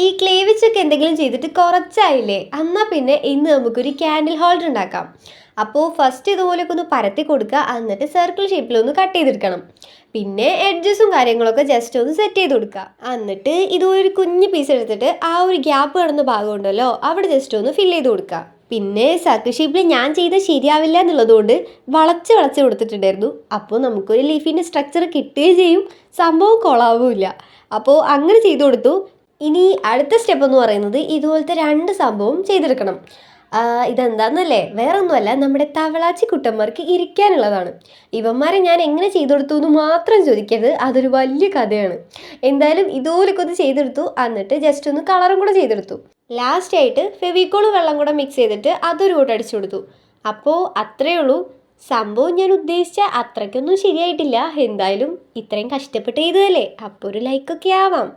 ഈ ക്ലേ വെച്ചൊക്കെ എന്തെങ്കിലും ചെയ്തിട്ട് കുറച്ചായില്ലേ? എന്നാ പിന്നെ ഇന്ന് നമുക്കൊരു ക്യാൻഡിൽ ഹോൾഡർ ഉണ്ടാക്കാം. അപ്പോൾ ഫസ്റ്റ് ഇതുപോലെയൊക്കെ ഒന്ന് പരത്തി കൊടുക്കുക. എന്നിട്ട് സർക്കിൾ ഷേപ്പിലൊന്ന് കട്ട് ചെയ്തെടുക്കണം. പിന്നെ എഡ്ജസും കാര്യങ്ങളൊക്കെ ജസ്റ്റ് ഒന്ന് സെറ്റ് ചെയ്ത് കൊടുക്കുക. എന്നിട്ട് ഇതുപോലെ ഒരു കുഞ്ഞ് പീസ് എടുത്തിട്ട് ആ ഒരു ഗ്യാപ്പ് കിടന്ന ഭാഗം ഉണ്ടല്ലോ അവിടെ ജസ്റ്റ് ഒന്ന് ഫില്ല് ചെയ്ത് കൊടുക്കുക. പിന്നെ സർക്കിൾ ഷേപ്പിൽ ഞാൻ ചെയ്ത് ശരിയാവില്ല എന്നുള്ളതുകൊണ്ട് വളച്ച് വളച്ച് കൊടുത്തിട്ടുണ്ടായിരുന്നു. അപ്പോൾ നമുക്കൊരു ലീഫിൻ്റെ സ്ട്രക്ചർ കിട്ടുകയും ചെയ്യും, സംഭവം കൊളാവുമില്ല. അപ്പോൾ അങ്ങനെ ചെയ്തു കൊടുത്തു. ഇനി അടുത്ത സ്റ്റെപ്പ് എന്ന് പറയുന്നത് ഇതുപോലത്തെ രണ്ട് സംഭവം ചെയ്തെടുക്കണം. ഇതെന്താണെന്നല്ലേ, വേറെ ഒന്നുമല്ല, നമ്മുടെ തവളാച്ചി കുട്ടന്മാർക്ക് ഇരിക്കാനുള്ളതാണ്. ഇവന്മാരെ ഞാൻ എങ്ങനെ ചെയ്തു കൊടുത്തു എന്ന് മാത്രം ചോദിക്കരുത്, അതൊരു വലിയ കഥയാണ്. എന്തായാലും ഇതുപോലൊക്കെ ഒന്ന് ചെയ്തെടുത്തു. എന്നിട്ട് ജസ്റ്റ് ഒന്ന് കളറും കൂടെ ചെയ്തെടുത്തു. ലാസ്റ്റ് ആയിട്ട് ഫെവിക്കോൾ വെള്ളം കൂടെ മിക്സ് ചെയ്തിട്ട് അതൊരു കൂടെ അടിച്ചു കൊടുത്തു. അപ്പോൾ അത്രയേ ഉള്ളൂ. സംഭവം ഞാൻ ഉദ്ദേശിച്ച അത്രയ്ക്കൊന്നും ശരിയായിട്ടില്ല. എന്തായാലും ഇത്രയും കഷ്ടപ്പെട്ട് ചെയ്തതല്ലേ, അപ്പോൾ ഒരു ലൈക്കൊക്കെ ആവാം.